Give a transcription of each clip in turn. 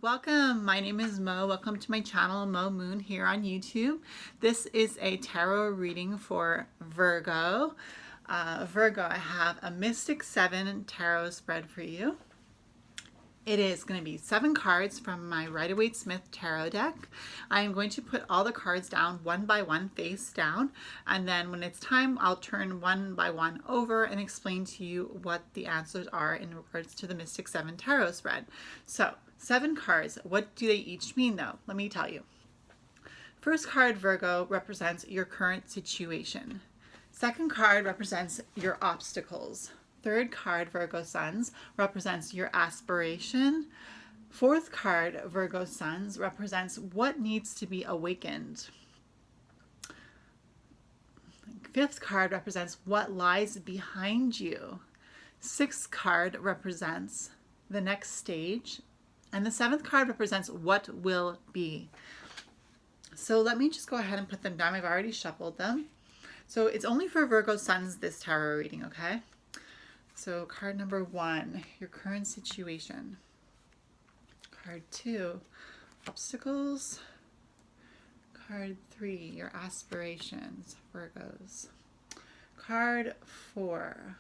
Welcome, my name is Mo. Welcome to my channel, Mo Moon, here on YouTube. This is a tarot reading for Virgo. Virgo, I have a Mystic 7 tarot spread for you. It is going to be 7 cards from my Rider-Waite-Smith tarot deck. I am going to put all the cards down one by one, face down, and then when it's time, I'll turn one by one over and explain to you what the answers are in regards to the Mystic 7 tarot spread. So, 7 cards. What do they each mean, though? Let me tell you. First card, Virgo, represents your current situation. Second card represents your obstacles. Third card, Virgo Suns, represents your aspiration. Fourth card, Virgo Suns, represents what needs to be awakened. Fifth card represents what lies behind you. Sixth card represents the next stage. And the 7th card represents what will be. So let me just go ahead and put them down. I've already shuffled them. So it's only for Virgo Suns, this tarot reading, okay? So card number 1, your current situation. Card 2, obstacles. Card 3, your aspirations, Virgos. Card 4,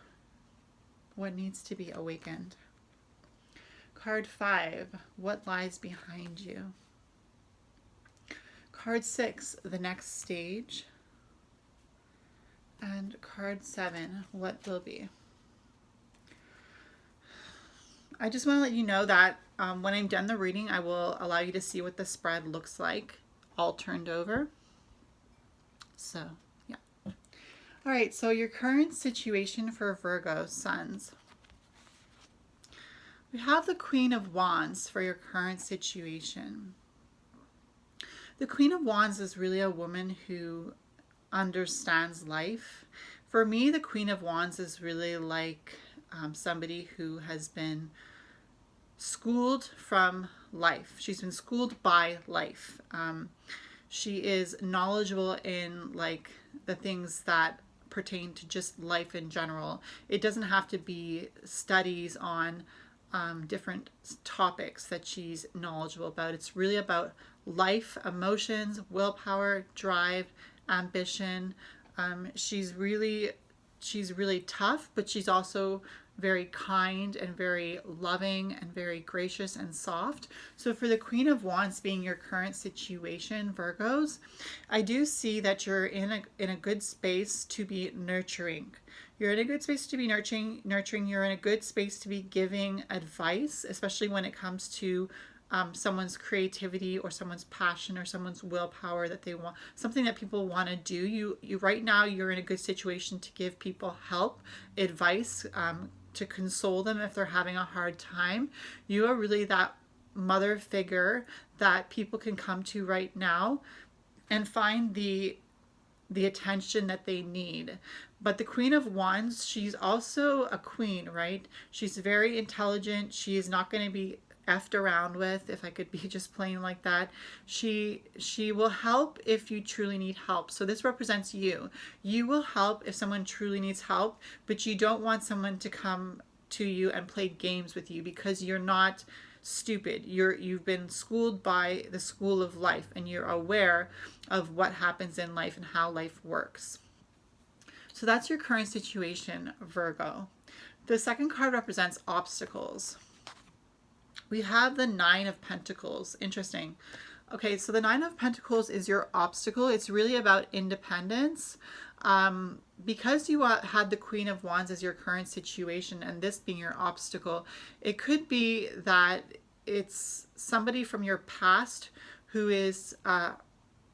what needs to be awakened. Card 5, what lies behind you. Card 6, the next stage. And card 7, what will be. I just want to let you know that when I'm done the reading, I will allow you to see what the spread looks like, all turned over. So, yeah. All right, so your current situation for Virgo Suns. We have the Queen of Wands for your current situation. The Queen of Wands is really a woman who understands life. For me, the Queen of Wands is really like somebody who has been schooled from life. She's been schooled by life. She is knowledgeable in like the things that pertain to just life in general. It doesn't have to be studies on different topics that she's knowledgeable about. It's really about life, emotions, willpower, drive, ambition. She's really tough, but she's also very kind and very loving and very gracious and soft. So for the Queen of Wands being your current situation, Virgos, I do see that you're in a good space to be nurturing. You're in a good space to be nurturing. You're in a good space to be giving advice, especially when it comes to someone's creativity or someone's passion or someone's willpower that they want, something that people want to do. You right now, you're in a good situation to give people help, advice, to console them if they're having a hard time. You are really that mother figure that people can come to right now and find the attention that they need. But the Queen of Wands, she's also a queen, right? She's very intelligent. She is not going to be effed around with, if I could be just plain like that. She will help if you truly need help. So this represents you. You will help if someone truly needs help, but you don't want someone to come to you and play games with you because you're not stupid. You've been schooled by the school of life and you're aware of what happens in life and how life works. So that's your current situation, Virgo. The second card represents obstacles. We have the 9 of Pentacles. Interesting. Okay, so the 9 of Pentacles is your obstacle. It's really about independence. Because you had the Queen of Wands as your current situation and this being your obstacle, it could be that it's somebody from your past who is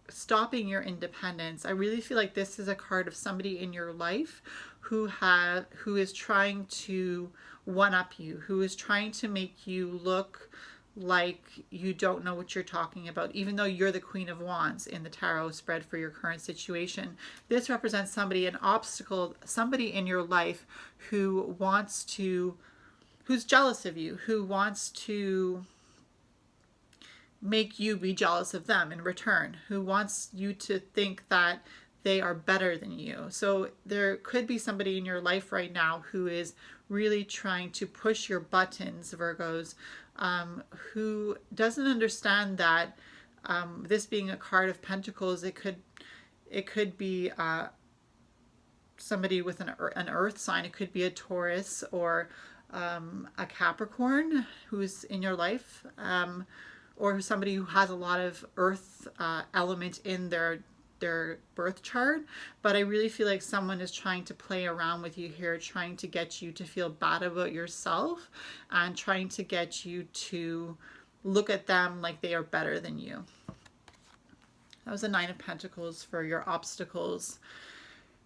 stopping your independence. I really feel like this is a card of somebody in your life who is trying to one-up you, who is trying to make you look like you don't know what you're talking about, even though you're the Queen of Wands in the tarot spread for your current situation. This represents somebody, an obstacle, somebody in your life who's jealous of you, who wants to make you be jealous of them in return, who wants you to think that they are better than you. So there could be somebody in your life right now who is really trying to push your buttons, Virgos, who doesn't understand that this being a card of Pentacles, it could be somebody with an earth sign. It could be a Taurus or a Capricorn who's in your life, or somebody who has a lot of earth element in their birth chart. But I really feel like someone is trying to play around with you here, trying to get you to feel bad about yourself and trying to get you to look at them like they are better than you. That was a Nine of Pentacles for your obstacles.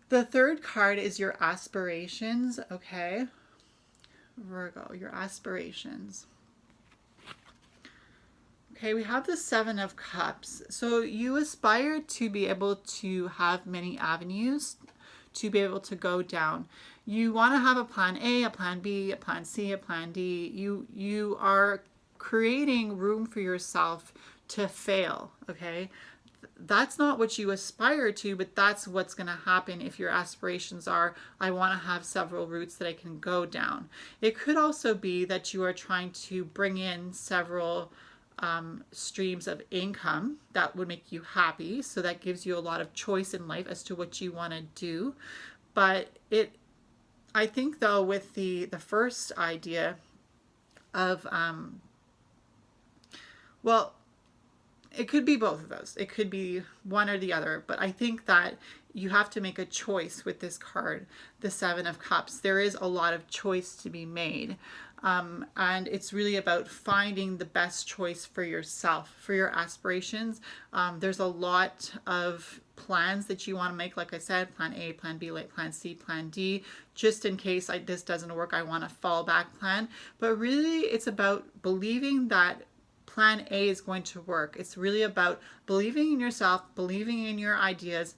The third card is your aspirations, okay? Virgo, your aspirations. Okay, we have the Seven of Cups. So you aspire to be able to have many avenues to be able to go down. You want to have a plan A, a plan B, a plan C, a plan D. You are creating room for yourself to fail, okay? That's not what you aspire to, but that's what's going to happen if your aspirations are, I want to have several routes that I can go down. It could also be that you are trying to bring in several streams of income that would make you happy. So that gives you a lot of choice in life as to what you want to do. But I think though, with the first idea of, well, it could be both of those. It could be one or the other, but I think that you have to make a choice with this card, the Seven of Cups. There is a lot of choice to be made. And it's really about finding the best choice for yourself, for your aspirations. There's a lot of plans that you want to make. Like I said, plan A, plan B, like plan C, plan D, just in case this doesn't work, I want a fallback plan. But really it's about believing that plan A is going to work. It's really about believing in yourself, believing in your ideas.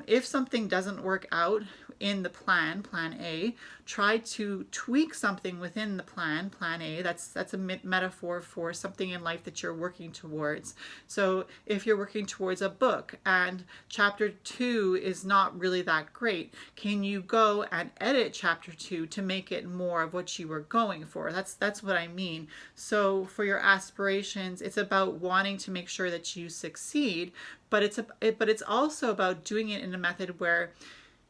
If something doesn't work out in the plan A, try to tweak something within the plan A. That's a metaphor for something in life that you're working towards. So if you're working towards a book and chapter 2 is not really that great, can you go and edit chapter 2 to make it more of what you were going for? That's what I mean. So for your aspirations, it's about wanting to make sure that you succeed, but it's also about doing it in a method where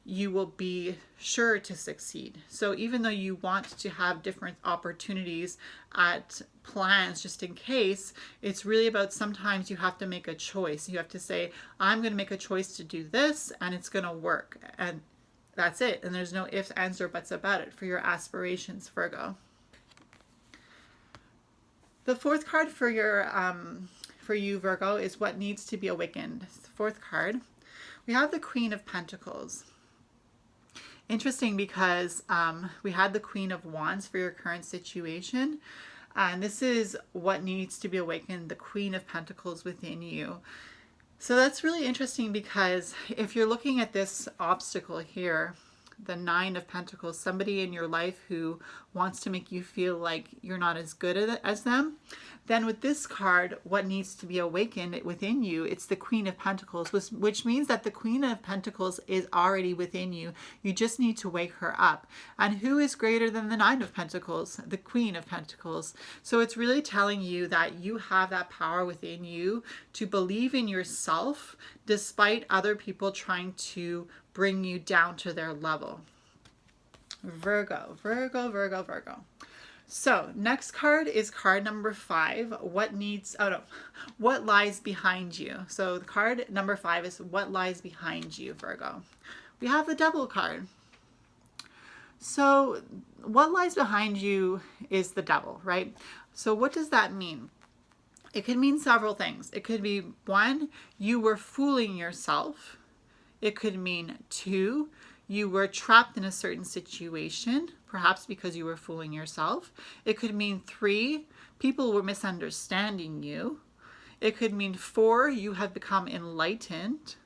you will be sure to succeed. So even though you want to have different opportunities at plans just in case, it's really about sometimes you have to make a choice. You have to say, I'm going to make a choice to do this and it's going to work. And that's it. And there's no ifs, ands, or buts about it for your aspirations, Virgo. The fourth card for you, Virgo, is what needs to be awakened. It's the fourth card. We have the Queen of Pentacles. Interesting because we had the Queen of Wands for your current situation. And this is what needs to be awakened, the Queen of Pentacles within you. So that's really interesting because if you're looking at this obstacle here, the Nine of Pentacles, somebody in your life who wants to make you feel like you're not as good as them, then with this card, what needs to be awakened within you, it's the Queen of Pentacles, which means that the Queen of Pentacles is already within you. You just need to wake her up. And who is greater than the Nine of Pentacles? The Queen of Pentacles. So it's really telling you that you have that power within you to believe in yourself despite other people trying to bring you down to their level. Virgo, Virgo, Virgo, Virgo. So next card is card number 5. What lies behind you? So the card number 5 is what lies behind you, Virgo. We have the Devil card. So what lies behind you is the Devil, right? So what does that mean? It could mean several things. It could be 1, you were fooling yourself. It could mean 2, you were trapped in a certain situation, perhaps because you were fooling yourself. It could mean 3, people were misunderstanding you. It could mean 4, you have become enlightened.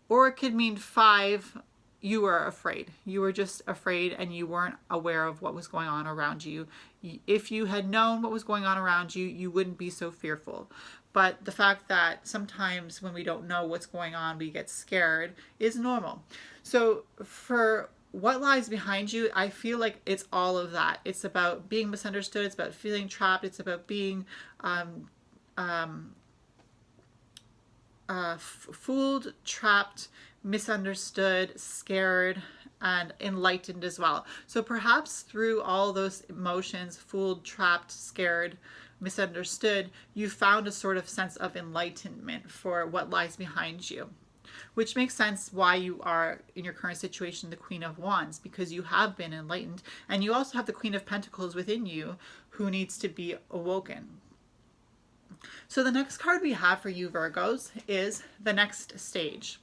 Or it could mean 5, you were afraid. You were just afraid and you weren't aware of what was going on around you. If you had known what was going on around you, you wouldn't be so fearful. But the fact that sometimes when we don't know what's going on, we get scared is normal. So for what lies behind you, I feel like it's all of that. It's about being misunderstood. It's about feeling trapped. It's about being fooled, trapped, misunderstood, scared, and enlightened as well. So perhaps through all those emotions, fooled, trapped, scared, misunderstood, you found a sort of sense of enlightenment for what lies behind you, which makes sense why you are in your current situation the Queen of Wands, because you have been enlightened, and you also have the Queen of Pentacles within you who needs to be awoken. So the next card we have for you, Virgos, is the next stage.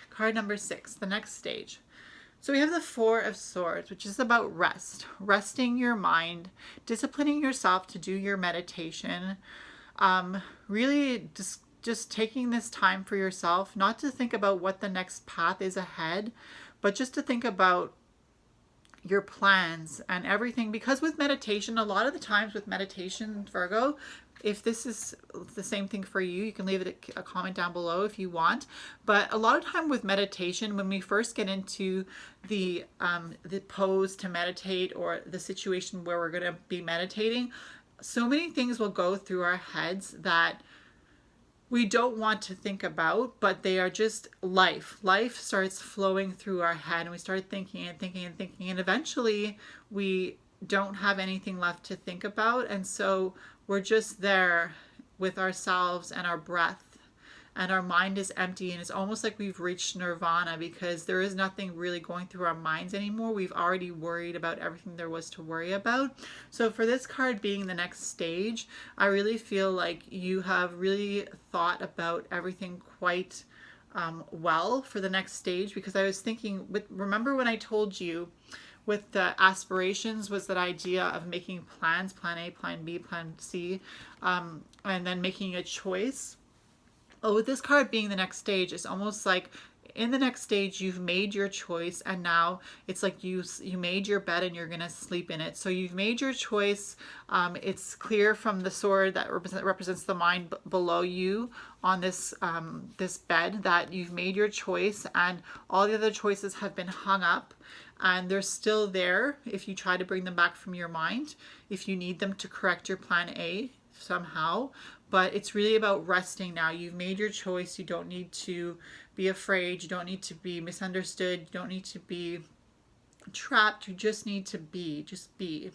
Card number 6, the next stage. So we have the Four of Swords, which is about rest, resting your mind, disciplining yourself to do your meditation, really just taking this time for yourself, not to think about what the next path is ahead, but just to think about your plans and everything. Because with meditation, a lot of the times with meditation, Virgo, if this is the same thing for you, you can leave it a comment down below if you want. But a lot of time with meditation, when we first get into the pose to meditate or the situation where we're going to be meditating, so many things will go through our heads that we don't want to think about, but they are just life. Life starts flowing through our head, and we start thinking and thinking and thinking, and eventually we don't have anything left to think about, and so we're just there with ourselves and our breath, and our mind is empty, and it's almost like we've reached nirvana because there is nothing really going through our minds anymore. We've already worried about everything there was to worry about. So for this card being the next stage, I really feel like you have really thought about everything quite well for the next stage, because I was thinking, remember when I told you with the aspirations was that idea of making plans, plan A, plan B, plan C, and then making a choice. Oh, with this card being the next stage, it's almost like in the next stage you've made your choice, and now it's like you made your bed and you're gonna sleep in it. So you've made your choice. It's clear from the sword that represents the mind below you on this this bed that you've made your choice, and all the other choices have been hung up, and they're still there if you try to bring them back from your mind, if you need them to correct your plan A somehow. But it's really about resting now. You've made your choice. You don't need to be afraid. You don't need to be misunderstood. You don't need to be trapped. You just need to be. Just be.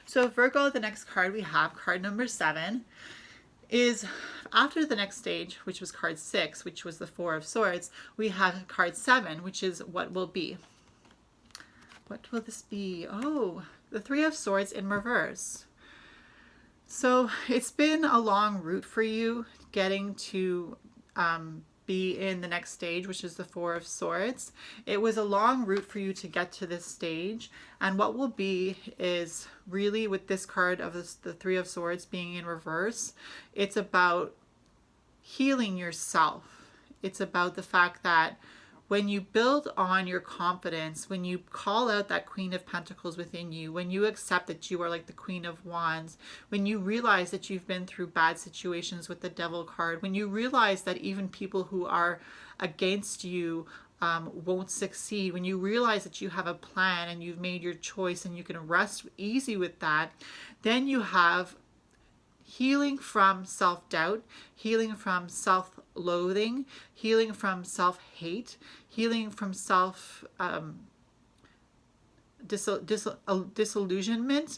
So Virgo, the next card we have, card number 7, is after the next stage, which was card 6, which was the Four of Swords, we have card 7, which is what will be. What will this be? Oh, the Three of Swords in reverse. So it's been a long route for you getting to be in the next stage, which is the Four of Swords. It was a long route for you to get to this stage. And what will be is really, with this card of the Three of Swords being in reverse, it's about healing yourself. It's about the fact that when you build on your confidence, when you call out that Queen of Pentacles within you, when you accept that you are like the Queen of Wands, when you realize that you've been through bad situations with the Devil card, when you realize that even people who are against you won't succeed, when you realize that you have a plan and you've made your choice and you can rest easy with that, then you have healing from self-doubt, healing from self-loathing, healing from self-hate, healing from disillusionment.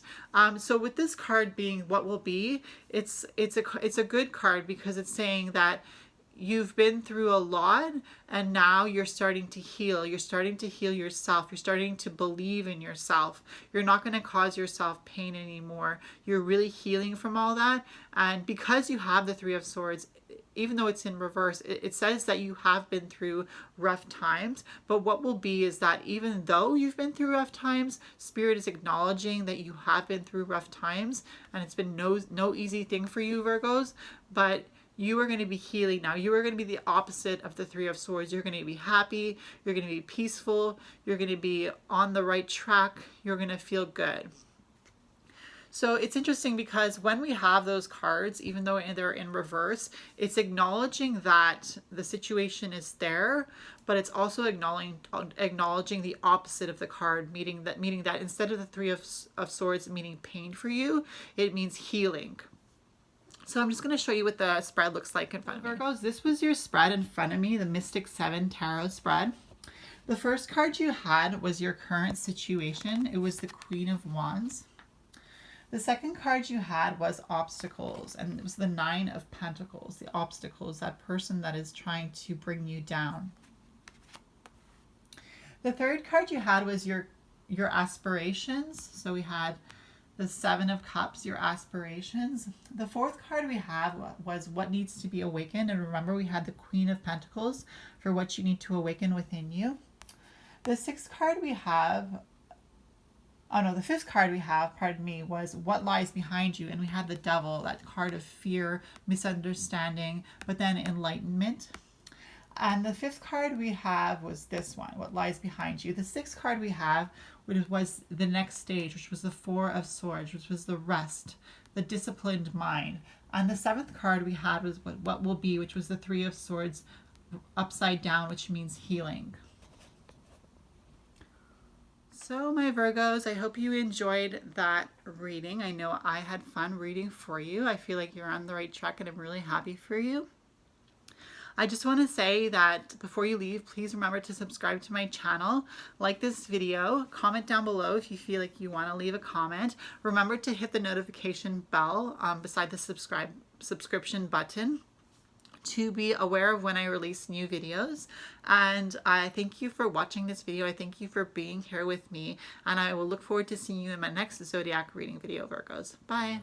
So with this card being what will be, it's a good card because it's saying that you've been through a lot and now you're starting to heal. You're starting to heal yourself. You're starting to believe in yourself. You're not going to cause yourself pain anymore. You're really healing from all that. And because you have the Three of Swords, even though it's in reverse, it says that you have been through rough times. But what will be is that even though you've been through rough times, Spirit is acknowledging that you have been through rough times, and it's been no easy thing for you, Virgos, but you are going to be healing now. You are going to be the opposite of the Three of Swords. You're going to be happy. You're going to be peaceful. You're going to be on the right track. You're going to feel good. So it's interesting because when we have those cards, even though they're in reverse, it's acknowledging that the situation is there, but it's also acknowledging the opposite of the card, meaning that instead of the Three of Swords meaning pain for you, it means healing. So I'm just going to show you what the spread looks like in front of me. Virgos, this was your spread in front of me, the Mystic 7 Tarot spread. The first card you had was your current situation. It was the Queen of Wands. The second card you had was obstacles, and it was the Nine of Pentacles, the obstacles, that person that is trying to bring you down. The third card you had was your aspirations. So we had the Seven of Cups, your aspirations. The fourth card we had was what needs to be awakened. And remember, we had the Queen of Pentacles for what you need to awaken within you. The sixth card we have, the fifth card we have, pardon me, was what lies behind you. And we had the Devil, that card of fear, misunderstanding, but then enlightenment. And the fifth card we have was this one, what lies behind you. The sixth card we have, which was the next stage, which was the Four of Swords, which was the rest, the disciplined mind. And the seventh card we had was what will be, which was the Three of Swords upside down, which means healing. So my Virgos, I hope you enjoyed that reading. I know I had fun reading for you. I feel like you're on the right track and I'm really happy for you. I just want to say that before you leave, please remember to subscribe to my channel, like this video, comment down below if you feel like you want to leave a comment. Remember to hit the notification bell beside the subscription button to be aware of when I release new videos. And I thank you for watching this video. I thank you for being here with me, and I will look forward to seeing you in my next zodiac reading video, Virgos. Bye.